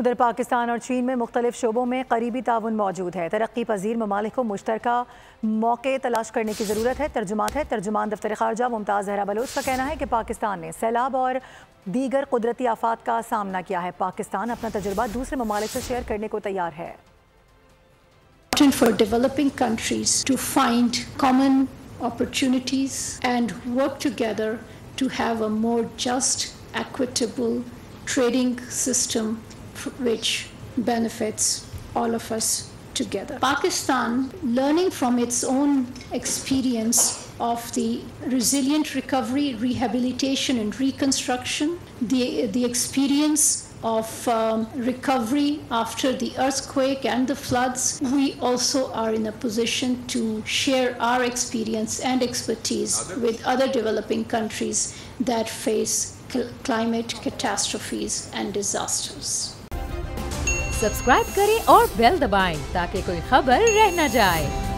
उधर पाकिस्तान और चीन में मुख्तलिफ शोबों में करीबी ताउन मौजूद है। तरक्की पजीर ममालिक को मुश्तरका मौके तलाश करने की ज़रूरत है। तर्जुमान दफ्तर ख़ारजा मुमताज़ ज़हरा बलोच का कहना है कि पाकिस्तान ने सैलाब और दीगर कुदरती आफात का सामना किया है। पाकिस्तान अपना तजुर्बा दूसरे ममालिक से शेयर करने को तैयार है। For developing countries to find common opportunities and work together to have a more just, equitable trading system which benefits all of us together. Pakistan, learning from its own experience of the resilient recovery, rehabilitation and reconstruction, the experience of recovery after the earthquake and the floods, we also are in a position to share our experience and expertise with other developing countries that face climate catastrophes and disasters. Subscribe करें और bell दबाएं ताकि कोई खबर रह न जाए।